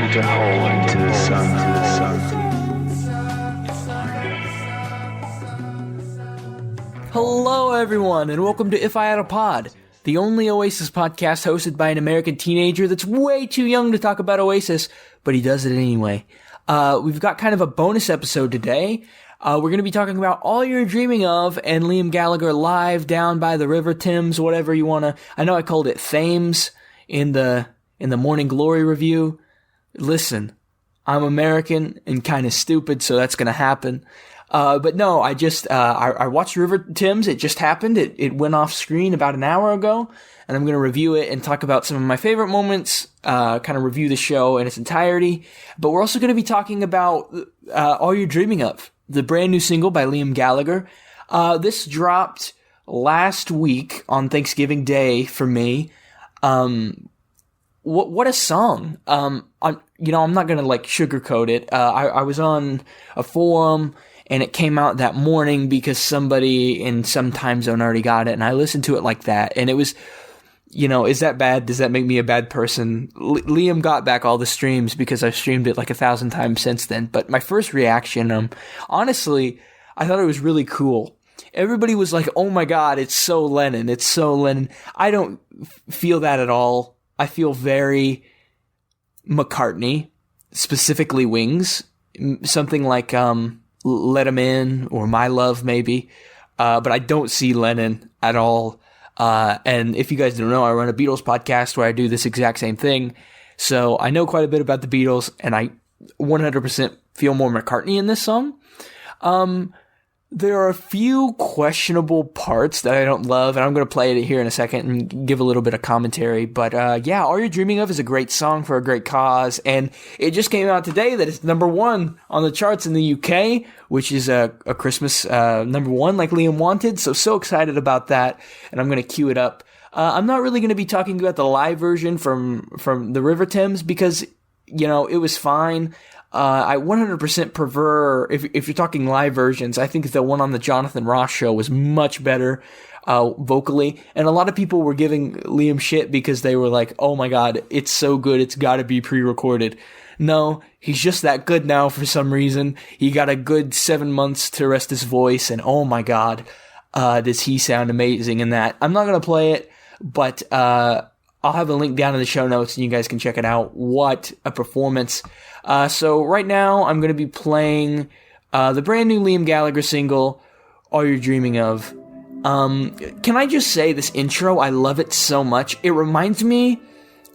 shoot a hole into the sun. Hello everyone, and welcome to If I Had a Pod, the only Oasis podcast hosted by an American teenager that's way too young to talk about Oasis, but he does it anyway. We've got kind of a bonus episode today. We're going to be talking about All You're Dreaming Of and Liam Gallagher live down by the river Thames, whatever you want to. I know I called it Thames in the Morning Glory review. Listen, I'm American and kind of stupid, so that's going to happen. But no, I watched River Thames. It just happened. It went off screen about an hour ago, and I'm going to review it and talk about some of my favorite moments, kind of review the show in its entirety. But we're also going to be talking about, All You're Dreaming Of, the brand new single by Liam Gallagher. This dropped last week on Thanksgiving Day for me. What a song. I'm not going to sugarcoat it. I was on a forum and it came out that morning because somebody in some time zone already got it, and I listened to it like that, and it was, is that bad? Does that make me a bad person? Liam got back all the streams because I've streamed it 1,000 times since then, but my first reaction, honestly, I thought it was really cool. Everybody was like, oh my god, it's so Lennon, it's so Lennon. I don't feel that at all. I feel very McCartney, specifically Wings, something like, Let 'Em In or My Love maybe, but I don't see Lennon at all. And if you guys don't know, I run a Beatles podcast where I do this exact same thing. So I know quite a bit about the Beatles, and I 100% feel more McCartney in this song. There are a few questionable parts that I don't love, and I'm going to play it here in a second and give a little bit of commentary. But yeah, All You're Dreaming Of is a great song for a great cause, and it just came out today that it's number one on the charts in the UK, which is a Christmas number one like Liam wanted. So excited about that, and I'm going to cue it up. I'm not really going to be talking about the live version from the River Thames because, it was fine. I 100% prefer, if you're talking live versions, I think the one on the Jonathan Ross show was much better, vocally. And a lot of people were giving Liam shit because they were like, oh my god, it's so good, it's gotta be pre-recorded. No, he's just that good now for some reason. He got a good 7 months to rest his voice, and oh my god, does he sound amazing in that. I'm not gonna play it, but, I'll have a link down in the show notes and you guys can check it out. What a performance. So right now I'm going to be playing the brand new Liam Gallagher single, All You're Dreaming Of. Can I just say this intro, I love it so much. It reminds me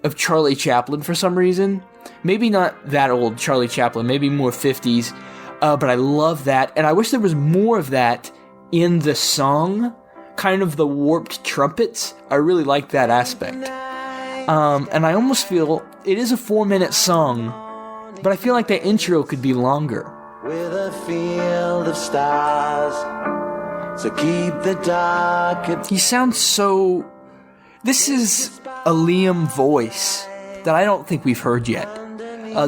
of Charlie Chaplin for some reason. Maybe not that old Charlie Chaplin, maybe more 50s. But I love that. And I wish there was more of that in the song. Kind of the warped trumpets. I really like that aspect. And I almost feel it is a 4-minute song, but I feel like the intro could be longer. With a field of stars, so keep the dark. He sounds so. This is a Liam voice that I don't think we've heard yet.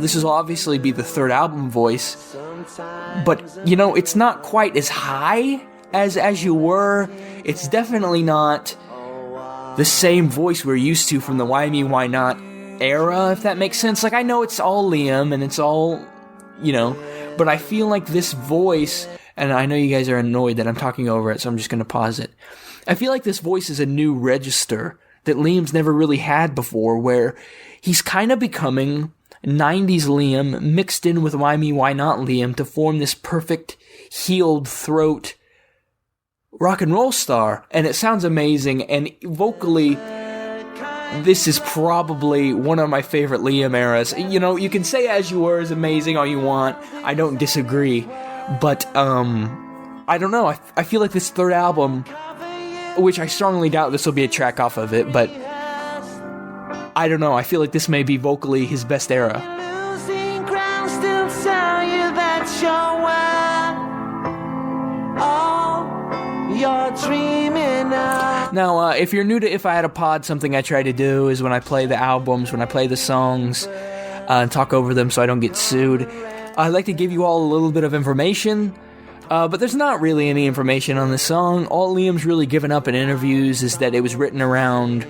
This will obviously be the third album voice, but it's not quite as high as you were. It's definitely not the same voice we're used to from the Why Me, Why Not era, if that makes sense. I know it's all Liam, and it's all, but I feel like this voice, and I know you guys are annoyed that I'm talking over it, so I'm just going to pause it. I feel like this voice is a new register that Liam's never really had before, where he's kind of becoming 90s Liam mixed in with Why Me, Why Not Liam to form this perfect healed throat rock and roll star, and it sounds amazing, and vocally this is probably one of my favorite Liam eras. You can say As You Were is amazing all you want, I don't disagree, but I don't know, I feel like this third album, which I strongly doubt this will be a track off of it, but I don't know, I feel like this may be vocally his best era. You're dreaming of. Now, if you're new to If I Had a Pod, something I try to do is when I play the albums, when I play the songs, and talk over them so I don't get sued, I like to give you all a little bit of information, but there's not really any information on the song. All Liam's really given up in interviews is that it was written around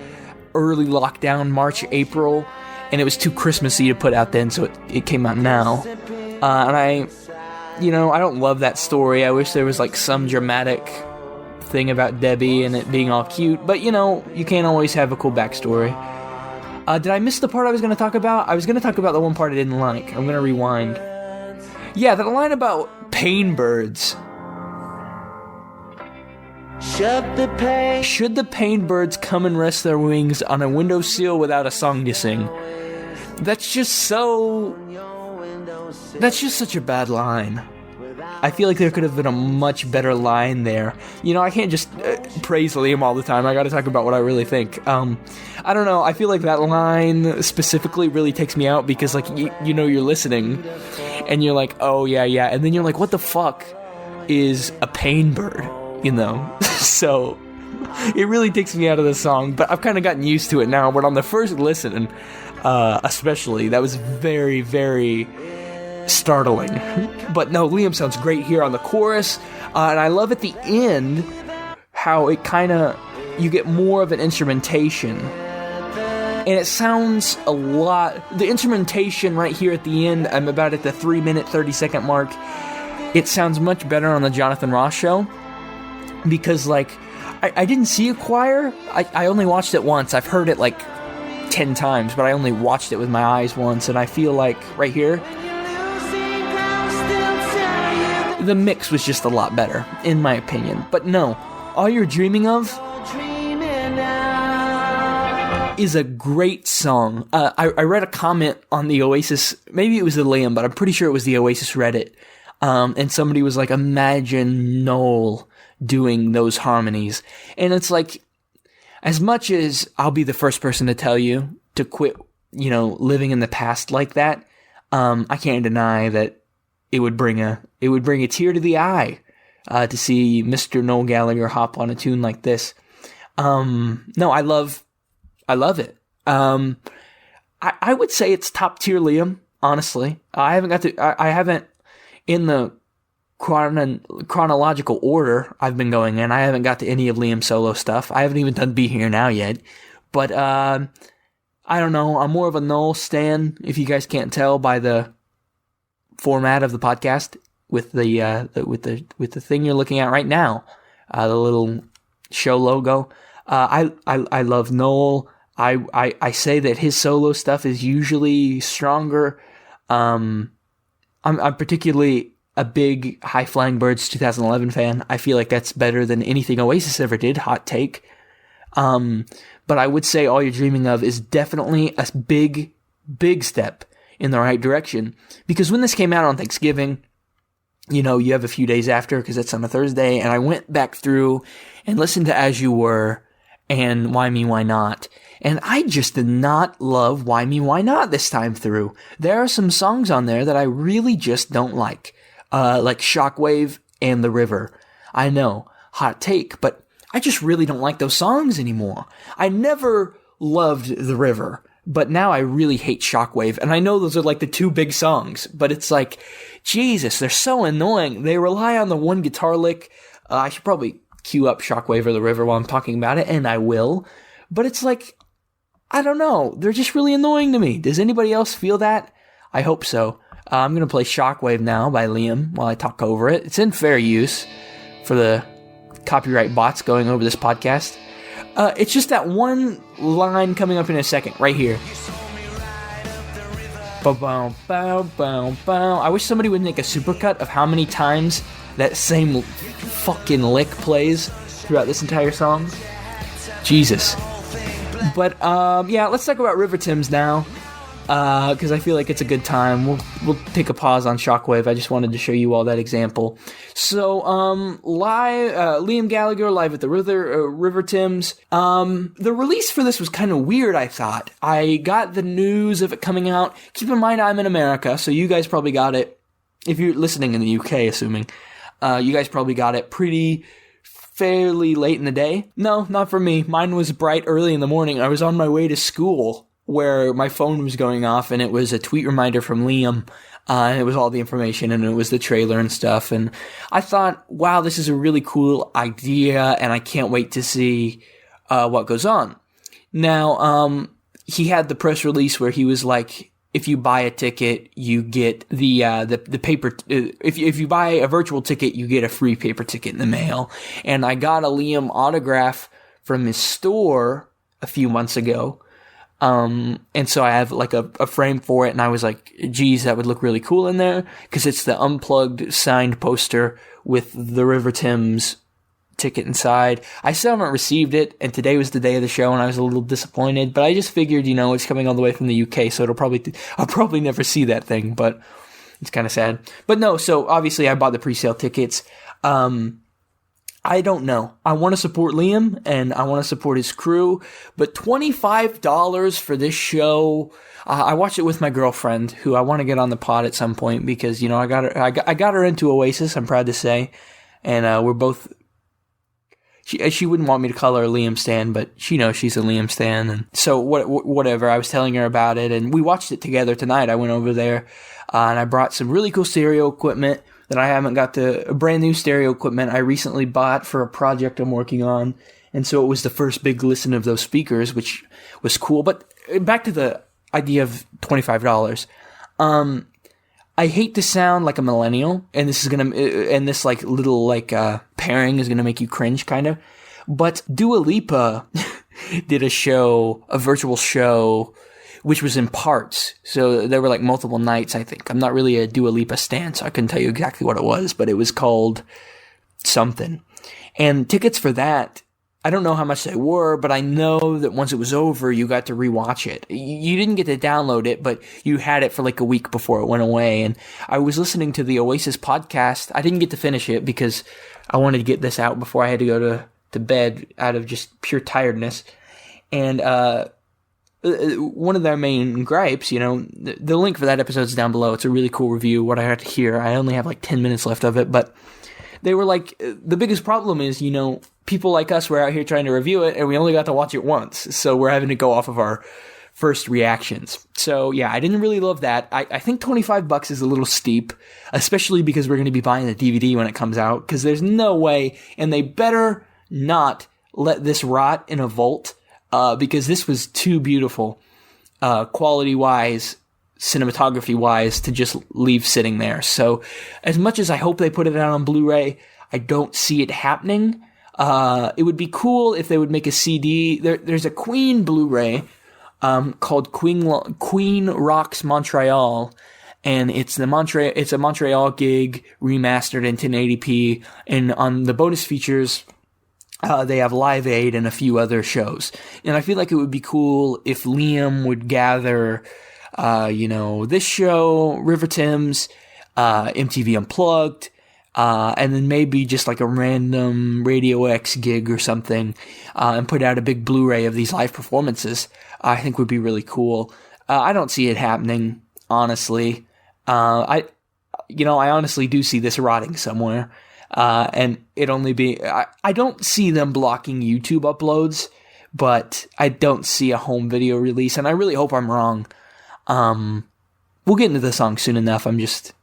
early lockdown, March, April, and it was too Christmassy to put out then, so it came out now. And I don't love that story. I wish there was like some dramatic thing about Debbie and it being all cute, but you can't always have a cool backstory. Did I miss the part I was going to talk about? I was going to talk about the one part I didn't like. I'm going to rewind. Yeah, that line about pain birds. Should the pain birds come and rest their wings on a windowsill without a song to sing? That's just such a bad line. I feel like there could have been a much better line there. I can't just praise Liam all the time. I gotta talk about what I really think. I don't know. I feel like that line specifically really takes me out because, like, you're listening and you're like, oh, yeah. And then you're like, what the fuck is a pain bird? So it really takes me out of the song. But I've kind of gotten used to it now. But on the first listen, especially, that was very, very startling. But no, Liam sounds great here on the chorus, and I love at the end how it you get more of an instrumentation, and it sounds a lot, the instrumentation right here at the end, I'm about at the 3-minute 30-second mark, it sounds much better on the Jonathan Ross show, because like, I didn't see a choir, I only watched it once, I've heard it like 10 times, but I only watched it with my eyes once, and I feel like, right here, the mix was just a lot better, in my opinion. But no, All You're Dreaming Of is a great song. I read a comment on the Oasis, maybe it was the Liam, but I'm pretty sure it was the Oasis Reddit. And somebody was like, imagine Noel doing those harmonies. And it's like, as much as I'll be the first person to tell you to quit, living in the past like that, I can't deny that it would bring a tear to the eye to see Mr. Noel Gallagher hop on a tune like this. No, I love it. I would say it's top tier Liam, honestly. I haven't in the chronological order I've been going in. I haven't got to any of Liam's solo stuff. I haven't even done Be Here Now yet. But I don't know. I'm more of a Noel stan, if you guys can't tell by the format of the podcast with the thing you're looking at right now, the little show logo. I love Noel. I say that his solo stuff is usually stronger. I'm particularly a big High Flying Birds 2011 fan. I feel like that's better than anything Oasis ever did. Hot take. But I would say All You're Dreaming Of is definitely a big, big step in the right direction. Because when this came out on Thanksgiving, you have a few days after, because it's on a Thursday, and I went back through and listened to As You Were and Why Me, Why Not. And I just did not love Why Me, Why Not this time through. There are some songs on there that I really just don't like Shockwave and The River. I know, hot take, but I just really don't like those songs anymore. I never loved The River, but now I really hate Shockwave, and I know those are like the two big songs, but it's like, Jesus, they're so annoying. They rely on the one guitar lick. I should probably cue up Shockwave or The River while I'm talking about it, and I will, but it's like, I don't know, they're just really annoying to me. Does anybody else feel that? I hope so. I'm going to play Shockwave now by Liam while I talk over it. It's in fair use for the copyright bots going over this podcast. It's just that one line coming up in a second, right here. Bow, bow, bow, bow. I wish somebody would make a supercut of how many times that same fucking lick plays throughout this entire song. Jesus. But, yeah, let's talk about River Thames now. Because I feel like it's a good time. We'll take a pause on Shockwave. I just wanted to show you all that example. So, Liam Gallagher live at the River Thames. The release for this was kind of weird, I thought. I got the news of it coming out. Keep in mind, I'm in America, so you guys probably got it. If you're listening in the UK, assuming, you guys probably got it fairly late in the day. No, not for me. Mine was bright early in the morning. I was on my way to school, where my phone was going off, and it was a tweet reminder from Liam, and it was all the information, and it was the trailer and stuff, and I thought, wow, this is a really cool idea, and I can't wait to see what goes on. Now, he had the press release where he was like, if you buy a ticket, you get the paper. If you buy a virtual ticket, you get a free paper ticket in the mail. And I got a Liam autograph from his store a few months ago. And so I have like a frame for it, and I was like, geez, that would look really cool in there, because it's the unplugged signed poster with the River Thames ticket inside. I still haven't received it, and today was the day of the show, and I was a little disappointed, but I just figured, it's coming all the way from the UK, so I'll probably never see that thing, but it's kind of sad. But no, so obviously I bought the pre-sale tickets. I don't know. I want to support Liam, and I want to support his crew, but $25 for this show, I watched it with my girlfriend, who I want to get on the pod at some point, because, I got her into Oasis, I'm proud to say, and we're both... She wouldn't want me to call her a Liam stan, but she knows she's a Liam stan. And so whatever, I was telling her about it, and we watched it together tonight. I went over there, and I brought some really cool stereo equipment that I haven't got brand new stereo equipment I recently bought for a project I'm working on. And so it was the first big listen of those speakers, which was cool. But back to the idea of $25. I hate to sound like a millennial, and this little pairing is gonna make you cringe, kind of. But Dua Lipa did a virtual show, which was in parts. So there were like multiple nights, I think. I'm not really a Dua Lipa stan, so I couldn't tell you exactly what it was, but it was called something. And tickets for that, I don't know how much they were, but I know that once it was over, you got to rewatch it. You didn't get to download it, but you had it for like a week before it went away. And I was listening to the Oasis podcast. I didn't get to finish it because I wanted to get this out before I had to go to bed out of just pure tiredness. And one of their main gripes, the link for that episode is down below. It's a really cool review, what I had to hear. I only have like 10 minutes left of it, but they were like, the biggest problem is, people like us were out here trying to review it, and we only got to watch it once, so we're having to go off of our first reactions. So yeah, I didn't really love that. I think $25 is a little steep, especially because we're going to be buying the DVD when it comes out, because there's no way, and they better not let this rot in a vault, because this was too beautiful, quality-wise, cinematography-wise, to just leave sitting there. So as much as I hope they put it out on Blu-ray, I don't see it happening. It would be cool if they would make a CD. There's a Queen Blu-ray called Queen Rocks Montreal, and it's a Montreal gig remastered in 1080p, and on the bonus features, they have Live Aid and a few other shows. And I feel like it would be cool if Liam would gather this show, River Thames, MTV Unplugged, and then maybe just like a random Radio X gig or something, and put out a big Blu-ray of these live performances. I think would be really cool. I don't see it happening, honestly. I honestly do see this rotting somewhere, and it only be. I don't see them blocking YouTube uploads, but I don't see a home video release, and I really hope I'm wrong. We'll get into the song soon enough. I'm just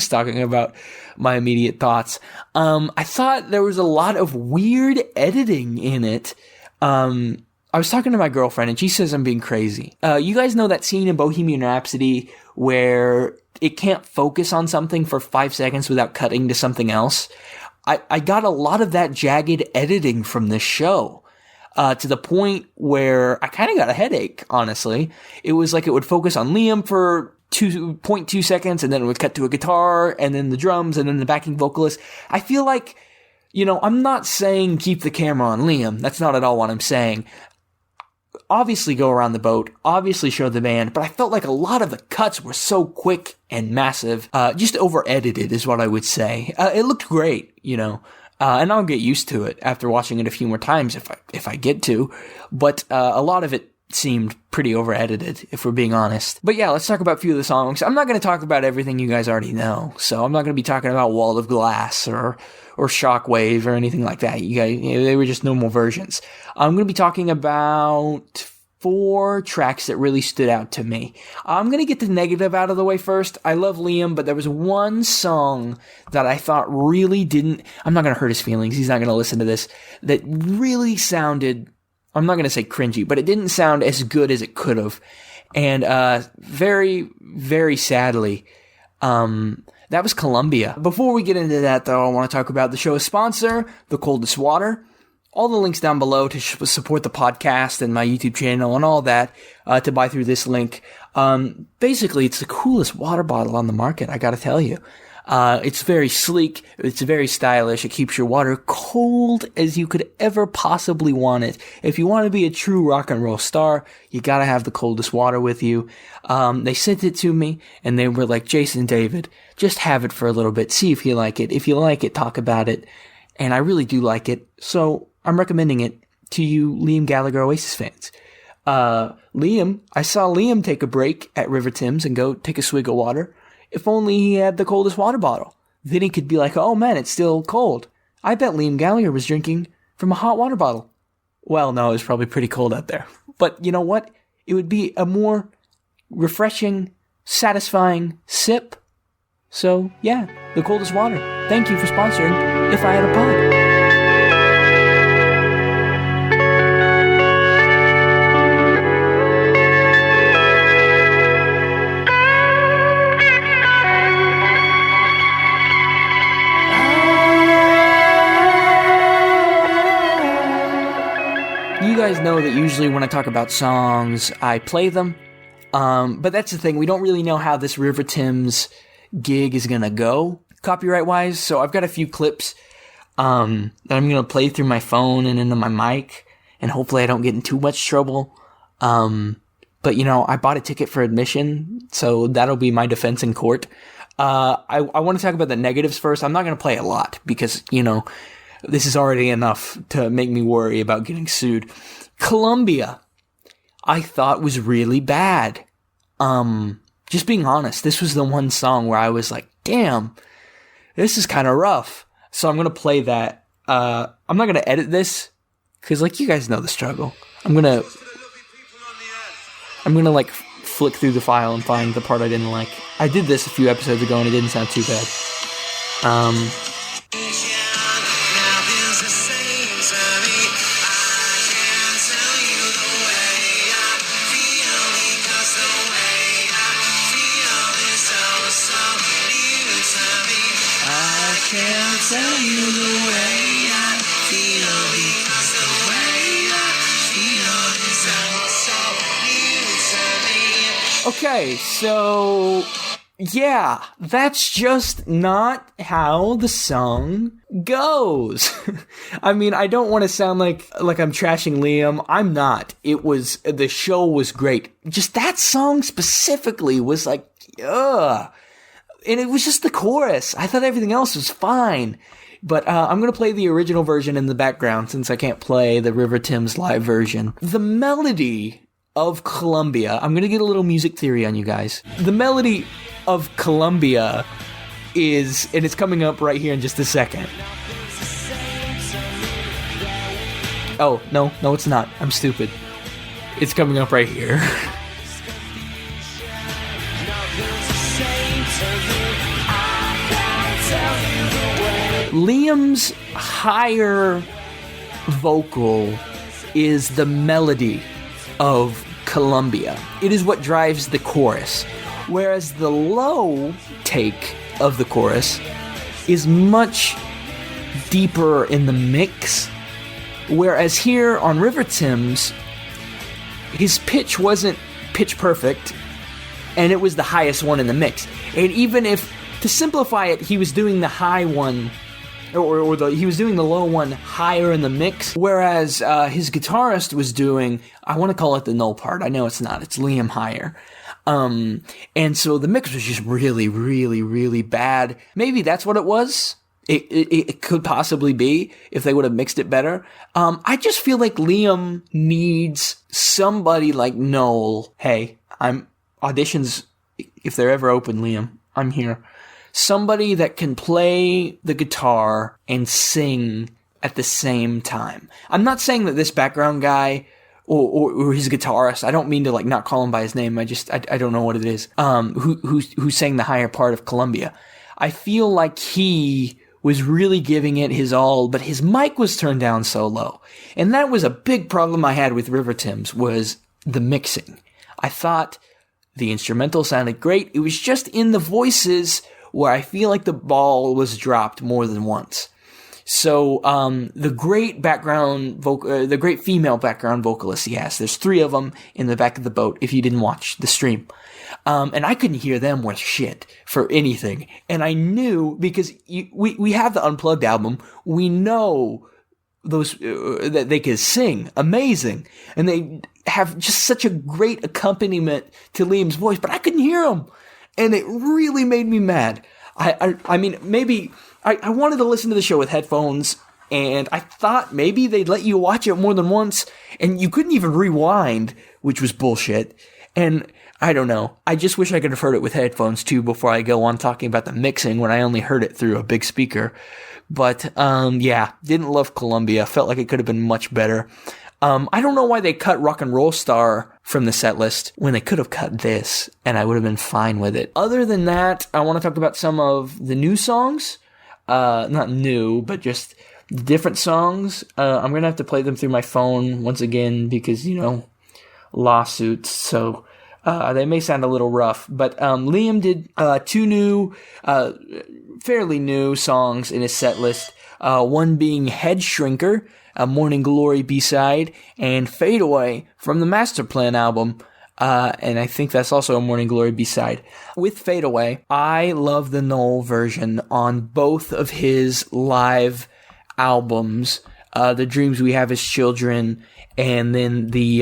talking about my immediate thoughts. I thought there was a lot of weird editing in it. I was talking to my girlfriend, and she says I'm being crazy. You guys know that scene in Bohemian Rhapsody where it can't focus on something for 5 seconds without cutting to something else? I got a lot of that jagged editing from this show. To the point where I kind of got a headache, honestly. It was like it would focus on Liam for 2.2 seconds, and then it would cut to a guitar, and then the drums, and then the backing vocalist. I feel like, I'm not saying keep the camera on Liam. That's not at all what I'm saying. Obviously go around the boat, obviously show the band, but I felt like a lot of the cuts were so quick and massive, just over-edited is what I would say. It looked great, and I'll get used to it after watching it a few more times if I get to. But a lot of it seemed pretty over-edited, if we're being honest. But yeah, let's talk about a few of the songs. I'm not going to talk about everything you guys already know. So I'm not going to be talking about Wall of Glass or Shockwave or anything like that. You guys, they were just normal versions. I'm going to be talking about 4 tracks that really stood out to me. I'm going to get the negative out of the way first. I love Liam, but there was one song that I thought really didn't... I'm not going to hurt his feelings. He's not going to listen to this. That really sounded I'm not going to say cringy, but it didn't sound as good as it could have. And very, very sadly, that was Columbia. Before we get into that, though, I want to talk about the show's sponsor, the Coldest Water. All the links down below to support the podcast and my YouTube channel and all that, to buy through this link. Basically, it's the coolest water bottle on the market, I gotta tell you. It's very sleek, it's very stylish, it keeps your water cold as you could ever possibly want it. If you want to be a true rock and roll star, you gotta have the Coldest Water with you. They sent it to me, and they were like, Jason, David, just have it for a little bit, see if you like it. If you like it, talk about it. And I really do like it, so I'm recommending it to you Liam Gallagher Oasis fans. I saw Liam take a break at River Thames and go take a swig of water. If only he had the Coldest Water bottle. Then he could be like, oh man, it's still cold. I bet Liam Gallagher was drinking from a hot water bottle. Well, no, it was probably pretty cold out there. But you know what? It would be a more refreshing, satisfying sip. So, yeah, the Coldest Water. Thank you for sponsoring If I Had a Pod. You guys know that usually when I talk about songs, I play them. But that's the thing. We don't really know how this River Thames gig is going to go, copyright-wise. So I've got a few clips that I'm going to play through my phone and into my mic. And hopefully I don't get in too much trouble. But, you know, I bought a ticket for admission. So that'll be my defense in court. I want to talk about the negatives first. I'm not going to play a lot because, you know, this is already enough to make me worry about getting sued. Columbia, I thought was really bad. Just being honest, this was the one song where I was like, damn, this is kind of rough. So I'm going to play that. I'm not going to edit this because, like, you guys know the struggle. I'm going to like flick through the file and find the part I didn't like. I did this a few episodes ago and it didn't sound too bad. Tell you the way I feel because the way I feel is so new to me. Okay, so yeah, that's just not how the song goes. I mean, I don't want to sound like I'm trashing Liam. I'm not. The show was great. Just that song specifically was like, ugh. And it was just the chorus. I thought everything else was fine. But I'm going to play the original version in the background since I can't play the River Thames live version. The melody of Columbia, I'm going to get a little music theory on you guys. The melody of Columbia is, and it's coming up right here in just a second. Oh, no, it's not. I'm stupid. It's coming up right here. Liam's higher vocal is the melody of Columbia. It is what drives the chorus. Whereas the low take of the chorus is much deeper in the mix. Whereas here on River Thames, his pitch wasn't pitch perfect, and it was the highest one in the mix. And even if, to simplify it, he was doing the high one, he was doing the low one higher in the mix, whereas his guitarist was doing, I want to call it the null part. I know it's not. It's Liam higher. And so the mix was just really, really, really bad. Maybe that's what it was. It could possibly be if they would have mixed it better. I just feel like Liam needs somebody like Noel. Hey, auditions, if they're ever open, Liam, I'm here. Somebody that can play the guitar and sing at the same time. I'm not saying that this background guy or his guitarist, I don't mean to like not call him by his name. I don't know what it is. Who sang the higher part of Columbia. I feel like he was really giving it his all, but his mic was turned down so low. And that was a big problem I had with River Thames, was the mixing. I thought the instrumental sounded great. It was just in the voices where I feel like the ball was dropped more than once. So, the great the great female background vocalist he has, there's 3 of them in the back of the boat if you didn't watch the stream. And I couldn't hear them worth shit for anything. And I knew, because we have the Unplugged album, we know those, that they can sing amazing. And they have just such a great accompaniment to Liam's voice, but I couldn't hear them. And it really made me mad. I mean, maybe I wanted to listen to the show with headphones, and I thought maybe they'd let you watch it more than once, and you couldn't even rewind, which was bullshit. And I don't know. I just wish I could have heard it with headphones too before I go on talking about the mixing when I only heard it through a big speaker. But, yeah, didn't love Columbia. Felt like it could have been much better. I don't know why they cut Rock and Roll Star from the set list when they could have cut this, and I would have been fine with it. Other than that, I want to talk about some of the new songs. Not new, but just different songs. I'm going to have to play them through my phone once again because, lawsuits. So, they may sound a little rough. But, Liam did, 2 new, fairly new songs in his set list. One being Head Shrinker, a Morning Glory B-side, and Fade Away from the Master Plan album. And I think that's also a Morning Glory B-side. With Fade Away, I love the Noel version on both of his live albums, The Dreams We Have as Children, and then the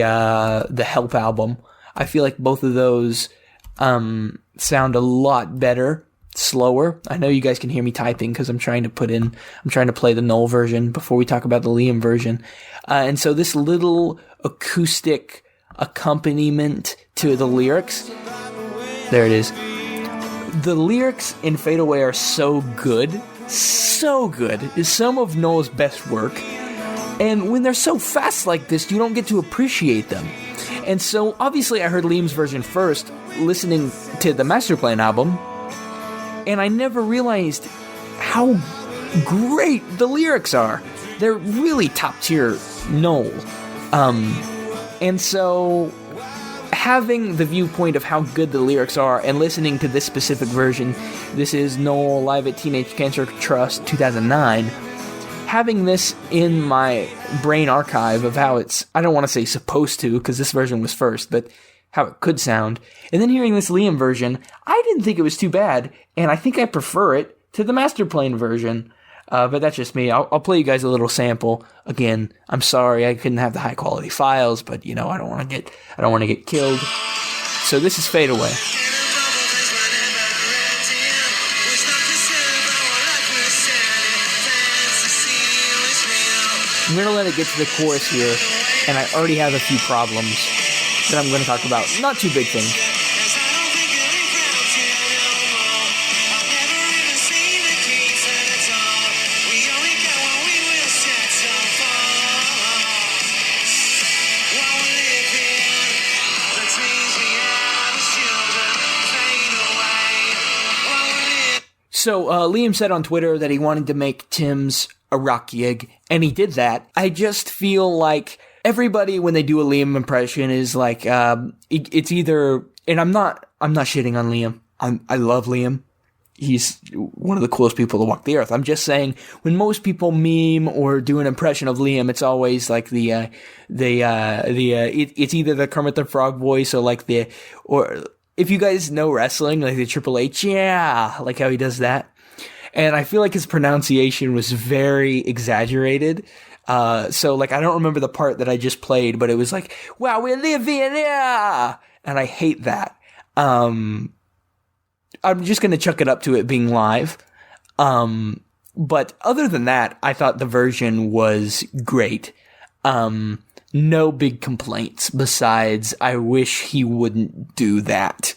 Help album. I feel like both of those sound a lot better, slower. I know you guys can hear me typing because I'm trying to play the Noel version before we talk about the Liam version. And so this little acoustic accompaniment to the lyrics, there it is. The lyrics in Fade Away are so good. So good. It's some of Noel's best work. And when they're so fast like this, you don't get to appreciate them. And so, obviously, I heard Liam's version first, listening to the Master Plan album, and I never realized how great the lyrics are. They're really top-tier Noel. And so, having the viewpoint of how good the lyrics are and listening to this specific version, this is Noel live at Teenage Cancer Trust 2009, having this in my brain archive of how it's, I don't want to say supposed to, because this version was first, but how it could sound, and then hearing this Liam version, I didn't think it was too bad, and I think I prefer it to the Master Plan version. But that's just me. I'll play you guys a little sample. Again, I'm sorry I couldn't have the high quality files, but I don't want to get killed. So this is Fade Away. I'm going to let it get to the chorus here, and I already have a few problems that I'm going to talk about. Not too big things. So, Liam said on Twitter that he wanted to make Thames a rock gig, and he did that. I just feel like everybody, when they do a Liam impression, is like, it's either, and I'm not shitting on Liam. I love Liam. He's one of the coolest people to walk the earth. I'm just saying, when most people meme or do an impression of Liam, it's always like it's either the Kermit the Frog voice or if you guys know wrestling, like the Triple H, yeah, like how he does that. And I feel like his pronunciation was very exaggerated. So I don't remember the part that I just played, but it was like, wow, we live in, yeah. And I hate that. I'm just going to chuck it up to it being live. But other than that, I thought the version was great. No big complaints besides I wish he wouldn't do that.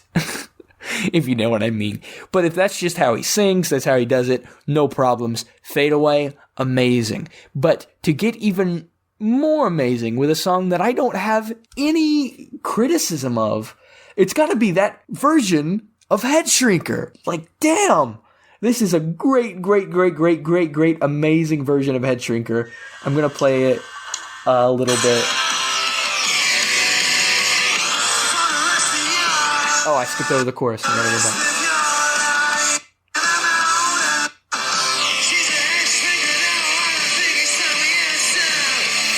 If you know what I mean. But if that's just how he sings, that's how he does it, no problems. Fade Away, amazing. But to get even more amazing with a song that I don't have any criticism of, it's got to be that version of Head Shrinker. Like, damn. This is a great, amazing version of Head Shrinker. I'm going to play it a little bit. Oh, I skipped over the chorus. I gotta go back.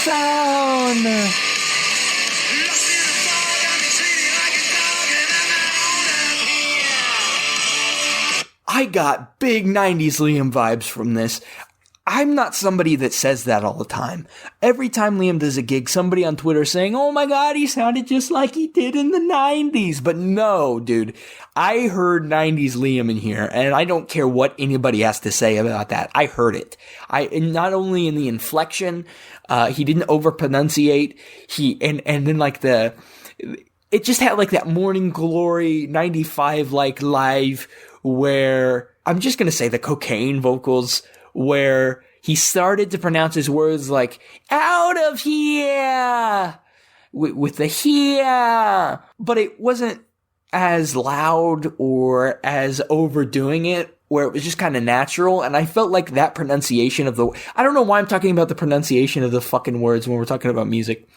Sound. I got big 90s Liam vibes from this. I'm not somebody that says that all the time. Every time Liam does a gig, somebody on Twitter saying, oh my god, he sounded just like he did in the 90s. But no, dude, I heard 90s Liam in here, and I don't care what anybody has to say about that. I heard it. Not only in the inflection, he didn't overpronunciate, and then like it just had like that Morning Glory 95 like live where, I'm just gonna say the cocaine vocals, where he started to pronounce his words like, out of here, with the here, but it wasn't as loud or as overdoing it, where it was just kind of natural, and I felt like that pronunciation of I don't know why I'm talking about the pronunciation of the fucking words when we're talking about music.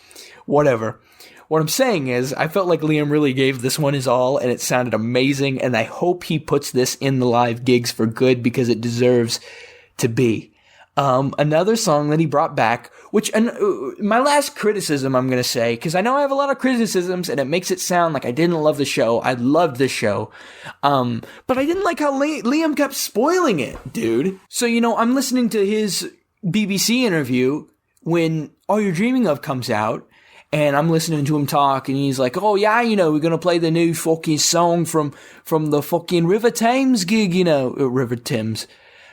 Whatever. What I'm saying is, I felt like Liam really gave this one his all, and it sounded amazing, and I hope he puts this in the live gigs for good, because it deserves to be. Another song that he brought back, which, my last criticism I'm going to say, because I know I have a lot of criticisms, and it makes it sound like I didn't love the show. I loved the show. But I didn't like how Liam kept spoiling it, dude. So, I'm listening to his BBC interview when All You're Dreaming Of comes out, and I'm listening to him talk, and he's like, oh yeah, we're gonna play the new fucking song from the fucking River Thames gig, River Thames.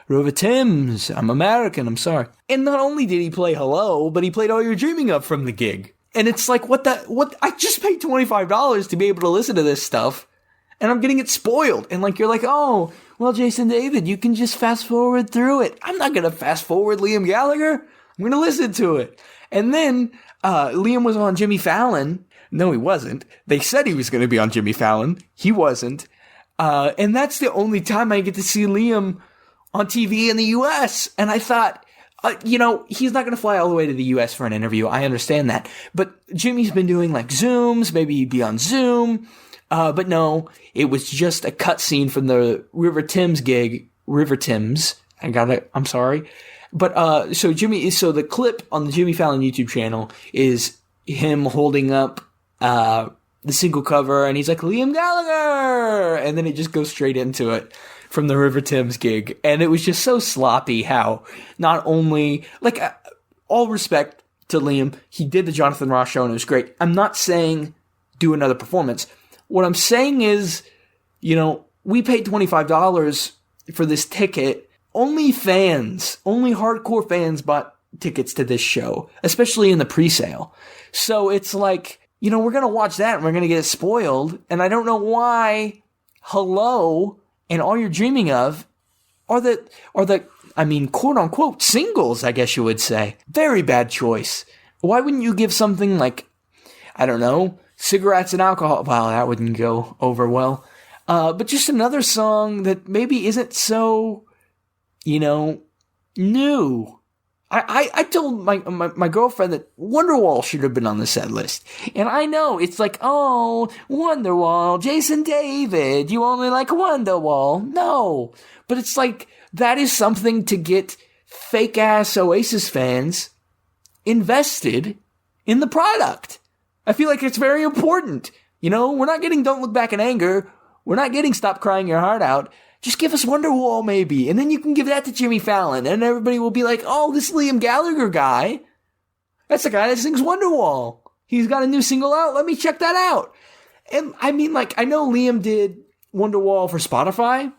I'm American, I'm sorry. And not only did he play Hello, but he played All You're Dreaming Of from the gig. And it's like, what, I just paid $25 to be able to listen to this stuff, and I'm getting it spoiled. And like, you're like, oh, well, Jason David, you can just fast forward through it. I'm not gonna fast forward Liam Gallagher. I'm gonna listen to it. And then, Liam was on Jimmy Fallon. No, he wasn't. They said he was going to be on Jimmy Fallon. He wasn't. And that's the only time I get to see Liam on TV in the U.S. And I thought, he's not going to fly all the way to the U.S. for an interview. I understand that. But Jimmy's been doing like Zooms. Maybe he'd be on Zoom. But no, it was just a cutscene from the River Thames gig. River Thames. I'm sorry. But, so the clip on the Jimmy Fallon YouTube channel is him holding up, the single cover, and he's like, Liam Gallagher! And then it just goes straight into it from the River Thames gig. And it was just so sloppy how not only, like, all respect to Liam, he did the Jonathan Ross show and it was great. I'm not saying do another performance. What I'm saying is, we paid $25 for this ticket. Only hardcore fans bought tickets to this show, especially in the pre-sale. So it's like, we're going to watch that and we're going to get it spoiled. And I don't know why Hello and All You're Dreaming Of are the quote unquote singles, I guess you would say. Very bad choice. Why wouldn't you give something like, I don't know, Cigarettes and Alcohol? Well, that wouldn't go over well. But just another song that maybe isn't so, new. I told my girlfriend that Wonderwall should have been on the set list. And I know, it's like, oh, Wonderwall, Jason David, you only like Wonderwall. No. But it's like, that is something to get fake-ass Oasis fans invested in the product. I feel like it's very important. We're not getting Don't Look Back in Anger. We're not getting Stop Crying Your Heart Out. Just give us Wonderwall, maybe. And then you can give that to Jimmy Fallon. And everybody will be like, oh, this Liam Gallagher guy, that's the guy that sings Wonderwall. He's got a new single out. Let me check that out. And I know Liam did Wonderwall for Spotify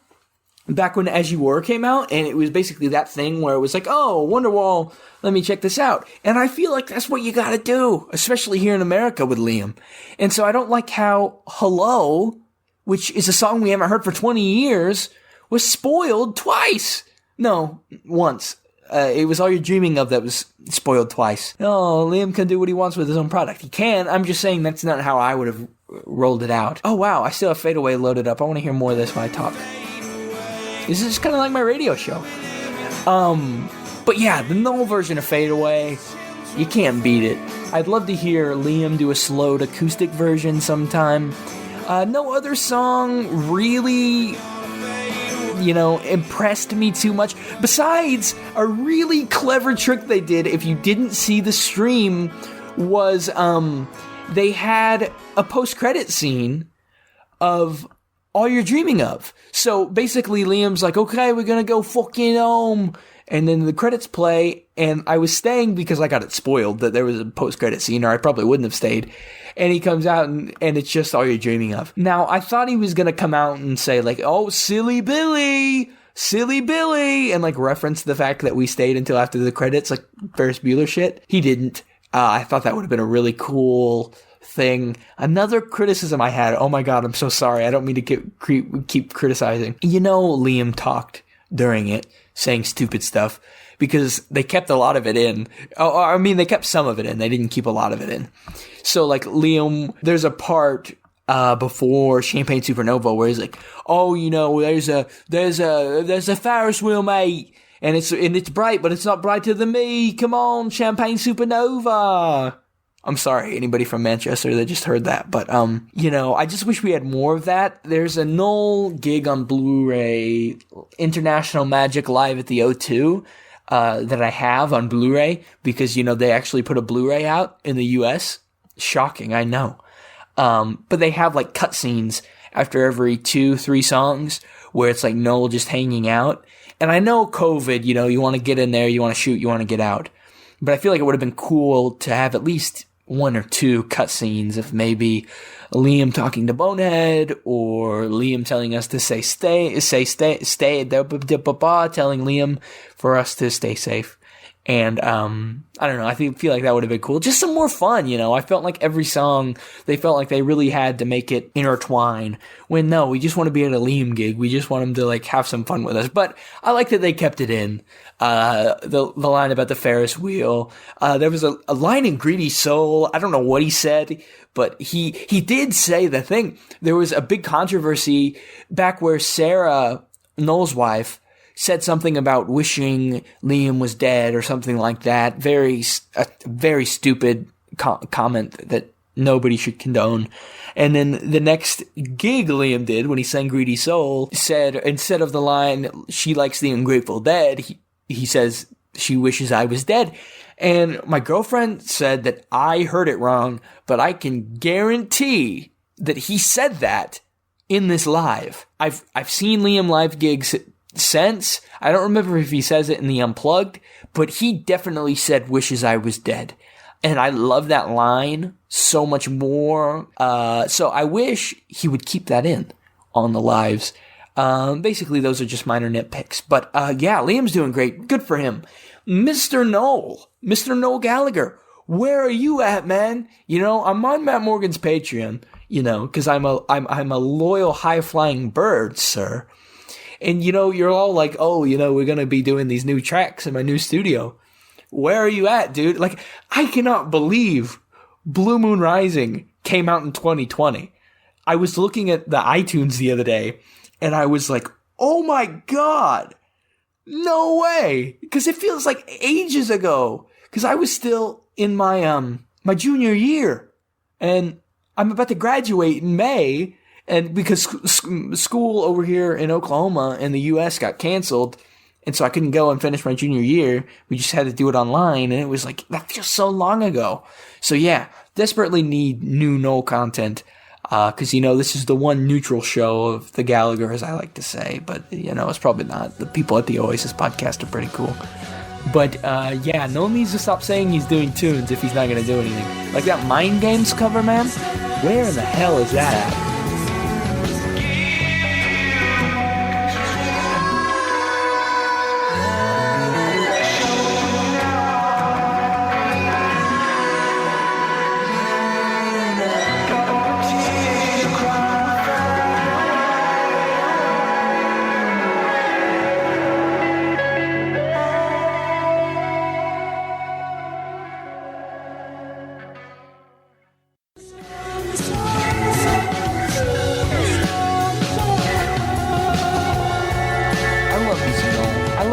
back when As You Were came out. And it was basically that thing where it was like, oh, Wonderwall, let me check this out. And I feel like that's what you gotta do, especially here in America with Liam. And so I don't like how Hello, which is a song we haven't heard for 20 years, was spoiled twice. No, once. It was All You're Dreaming Of that was spoiled twice. Oh, Liam can do what he wants with his own product. He can. I'm just saying that's not how I would have rolled it out. Oh, wow. I still have Fade Away loaded up. I want to hear more of this when I talk. This is kind of like my radio show. But yeah, the Noel version of Fade Away, you can't beat it. I'd love to hear Liam do a slowed acoustic version sometime. No other song really, impressed me too much. Besides, a really clever trick they did, if you didn't see the stream, was they had a post-credit scene of All You're Dreaming Of. So basically Liam's like, okay, we're gonna go fucking home. And then the credits play, and I was staying because I got it spoiled that there was a post-credit scene, or I probably wouldn't have stayed. And he comes out, and it's just All You're Dreaming Of. Now, I thought he was going to come out and say, like, oh, silly Billy, and, like, reference the fact that we stayed until after the credits, like Ferris Bueller shit. He didn't. I thought that would have been a really cool thing. Another criticism I had, oh my god, I'm so sorry, I don't mean to keep criticizing. Liam talked during it, saying stupid stuff, because they kept a lot of it in. They kept some of it in. They didn't keep a lot of it in. So, like, Liam, there's a part before Champagne Supernova where he's like, oh, there's a Ferris wheel, mate, and it's bright, but it's not brighter than me. Come on, Champagne Supernova. I'm sorry, anybody from Manchester that just heard that, but, I just wish we had more of that. There's a Noel gig on Blu-ray, International Magic Live at the O2, that I have on Blu-ray, because, they actually put a Blu-ray out in the US. Shocking, I know. But they have, like, cutscenes after every 2-3 songs, where it's, like, Noel just hanging out. And I know COVID, you want to get in there, you want to shoot, you want to get out. But I feel like it would have been cool to have at least 1 or 2 cutscenes of maybe Liam talking to Bonehead, or Liam telling us to stay, telling Liam for us to stay safe. And, I don't know, I feel like that would have been cool. Just some more fun, I felt like every song, they felt like they really had to make it intertwine. When no, we just want to be at a Liam gig. We just want him to, like, have some fun with us. But I like that they kept it in. The line about the Ferris wheel. There was a line in Greedy Soul. I don't know what he said, but he did say the thing. There was a big controversy back where Sarah, Noel's wife, said something about wishing Liam was dead or something like that. A very stupid comment that nobody should condone. And then the next gig Liam did when he sang Greedy Soul said, instead of the line, she likes the ungrateful dead, he says, she wishes I was dead. And my girlfriend said that I heard it wrong, but I can guarantee that he said that in this live. I've seen Liam live gigs since. I don't remember if he says it in the Unplugged, but he definitely said wishes I was dead. And I love that line so much more. So I wish he would keep that in on the lives. Basically, those are just minor nitpicks. But yeah, Liam's doing great. Good for him. Mr. Noel Gallagher, where are you at, man? I'm on Matt Morgan's Patreon, because I'm a loyal, high-flying bird, sir. And, you're all like, oh, we're going to be doing these new tracks in my new studio. Where are you at, dude? Like, I cannot believe Blue Moon Rising came out in 2020. I was looking at the iTunes the other day, and I was like, oh my god, no way. Because it feels like ages ago. Because I was still in my my junior year. And I'm about to graduate in May. And because school over here in Oklahoma and the U.S. got canceled, and so I couldn't go and finish my junior year, we just had to do it online, and it was like, that feels so long ago. So yeah, desperately need new Noel content, because, this is the one neutral show of the Gallagher, as I like to say, but, it's probably not. The people at the Oasis podcast are pretty cool. But, yeah, Noel needs to stop saying he's doing tunes if he's not going to do anything. Like that Mind Games cover, man? Where in the hell is that at?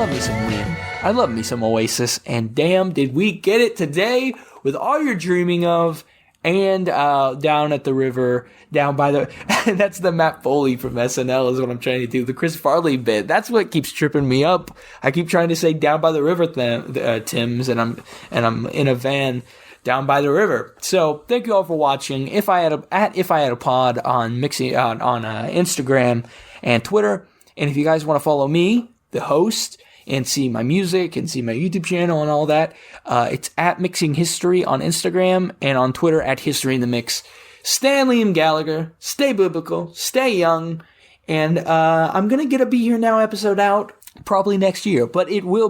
love me some Liam. I love me some Oasis. And damn, did we get it today with All You're Dreaming Of and Down at the River, down by the... That's the Matt Foley from SNL is what I'm trying to do. The Chris Farley bit. That's what keeps tripping me up. I keep trying to say Down by the River, Thames, and I'm in a van down by the river. So thank you all for watching. If I had a pod on Instagram and Twitter, and if you guys want to follow me, the host, and see my music and see my YouTube channel and all that, it's at Mixing History on Instagram and on Twitter at History in the Mix. Stay Liam Gallagher, stay biblical, stay young, and I'm gonna get a Be Here Now episode out probably next year, but it will